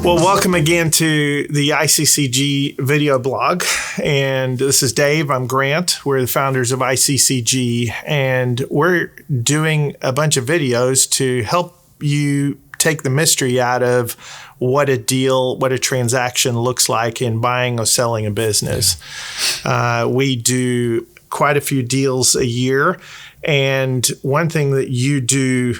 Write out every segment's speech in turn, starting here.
Well, welcome again to the ICCG video blog. And this is Dave. I'm Grant. We're the founders of ICCG. And we're doing a bunch of videos to help you take the mystery out of what a deal, what a transaction looks like in buying or selling a business. We do quite a few deals a year. And one thing that you do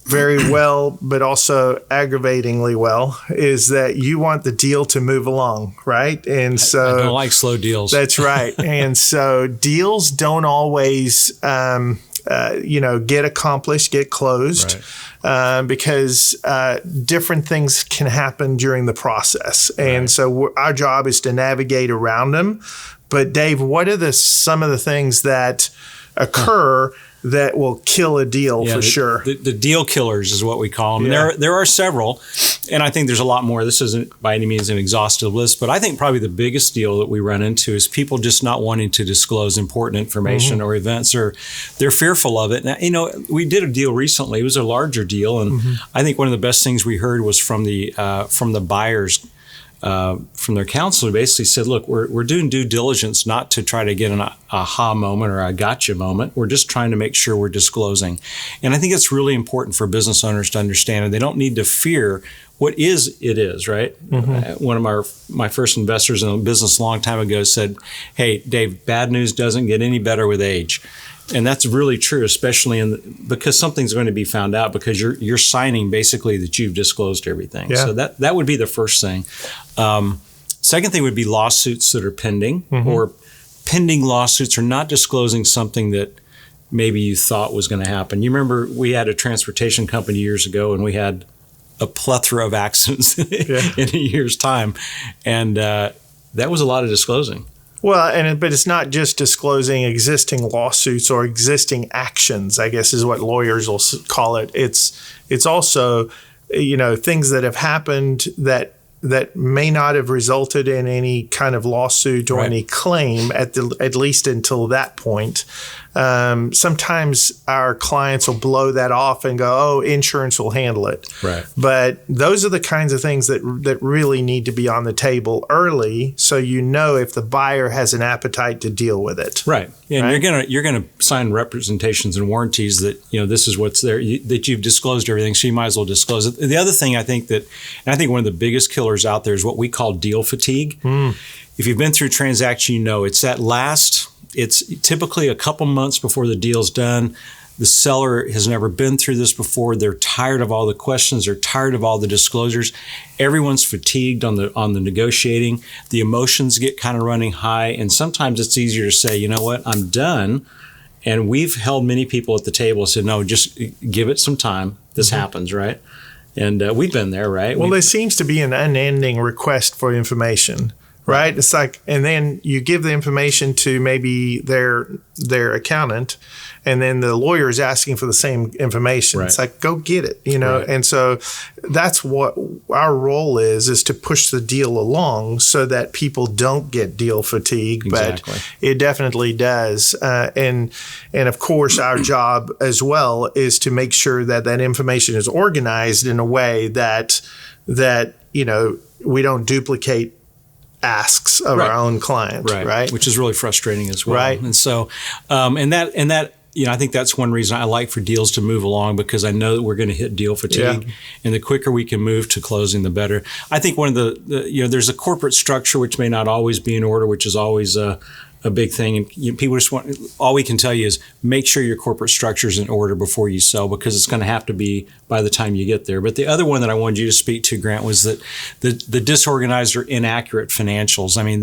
very well, but also aggravatingly well, is that you want the deal to move along, right? And so I don't like slow deals. That's right. And so deals don't always, get accomplished, get closed, right. Because different things can happen during the process. And right. So our job is to navigate around them. But Dave, what are some of the things that occur that will kill a deal for sure? The deal killers is what we call them. Yeah. And there are several, and I think there's a lot more. This isn't by any means an exhaustive list, but I think probably the biggest deal that we run into is people just not wanting to disclose important information or events, or they're fearful of it. Now, we did a deal recently. It was a larger deal, and I think one of the best things we heard was from the buyers. From their counsel, who basically said, look, we're doing due diligence not to try to get an aha moment or a gotcha moment. We're just trying to make sure we're disclosing. And I think it's really important for business owners to understand it. They don't need to fear what is, right? One of my first investors in a business a long time ago said, hey, Dave, bad news doesn't get any better with age. And that's really true, especially because something's going to be found out because you're signing basically that you've disclosed everything. Yeah. So that would be the first thing. Second thing would be lawsuits that are pending or pending lawsuits or not disclosing something that maybe you thought was going to happen. You remember we had a transportation company years ago and we had a plethora of accidents in a year's time. And that was a lot of disclosing. Well, but it's not just disclosing existing lawsuits or existing actions, I guess is what lawyers will call it. It's also, things that have happened that may not have resulted in any kind of lawsuit or any claim at least until that point. Sometimes our clients will blow that off and go, oh, insurance will handle it. Right. But those are the kinds of things that really need to be on the table early, so if the buyer has an appetite to deal with it. Right. Yeah, and you're gonna sign representations and warranties that this is what's there, that you've disclosed everything, so you might as well disclose it. The other thing I think one of the biggest killers out there is what we call deal fatigue. If you've been through a transaction, it's typically a couple months before the deal's done. The seller has never been through this before. They're tired of all the questions. They're tired of all the disclosures. Everyone's fatigued on the negotiating. The emotions get kind of running high. And sometimes it's easier to say, you know what, I'm done. And we've held many people at the table and said, no, just give it some time. This happens, right? And we've been there, right? Well, there seems to be an unending request for information. Right? It's like, and then you give the information to maybe their accountant, and then the lawyer is asking for the same information. Right. It's like, go get it, Right. And so that's what our role is to push the deal along so that people don't get deal fatigue. Exactly. But it definitely does. And of course, our job as well is to make sure that information is organized in a way that we don't duplicate asks of our own client, right? Which is really frustrating as well. Right. And so, and that I think that's one reason I like for deals to move along, because I know that we're going to hit deal fatigue, and the quicker we can move to closing, the better. I think one of there's a corporate structure which may not always be in order, which is always a big thing. And people just all we can tell you is make sure your corporate structure is in order before you sell, because it's going to have to be by the time you get there. But the other one that I wanted you to speak to, Grant, was that the disorganized or inaccurate financials. I mean,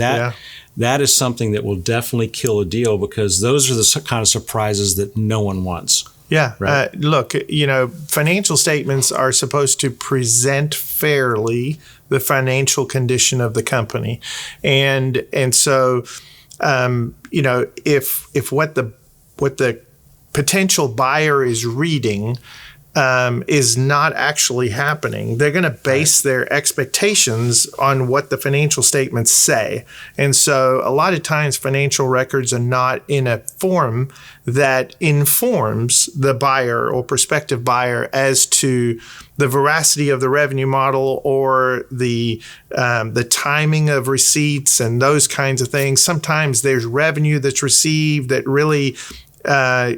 that is something that will definitely kill a deal, because those are the kind of surprises that no one wants. Yeah. Right. Look, financial statements are supposed to present fairly the financial condition of the company. And so, if what the potential buyer is reading is not actually happening. They're going to base their expectations on what the financial statements say. And so a lot of times financial records are not in a form that informs the buyer or prospective buyer as to the veracity of the revenue model or the timing of receipts and those kinds of things. Sometimes there's revenue that's received that really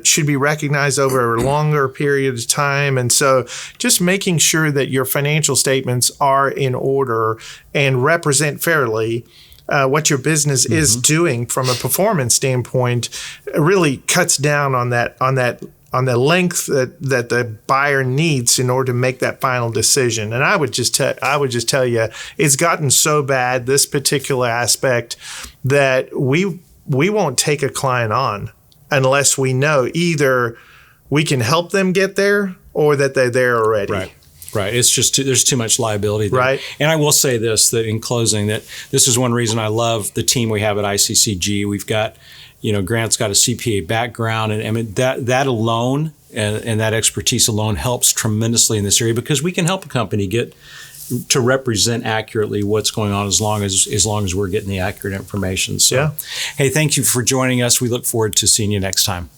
should be recognized over a longer period of time. And so just making sure that your financial statements are in order and represent fairly what your business is doing from a performance standpoint really cuts down on the length that the buyer needs in order to make that final decision. And I would just tell you, it's gotten so bad, this particular aspect, that we won't take a client on unless we know either we can help them get there or that they're there already. Right. It's just there's too much liability there. Right. And I will say this, that in closing, that this is one reason I love the team we have at ICCG. We've got, Grant's got a CPA background, and I mean that alone and that expertise alone helps tremendously in this area, because we can help a company get to represent accurately what's going on as long as we're getting the accurate information. So, Hey, thank you for joining us. We look forward to seeing you next time.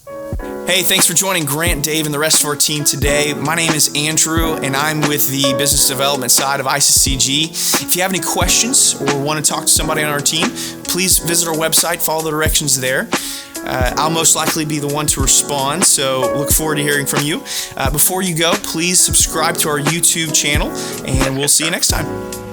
Hey, thanks for joining Grant, Dave, and the rest of our team today. My name is Andrew, and I'm with the business development side of ICCG. If you have any questions or want to talk to somebody on our team, please visit our website, follow the directions there. I'll most likely be the one to respond, so look forward to hearing from you. Before you go, please subscribe to our YouTube channel, and we'll see you next time.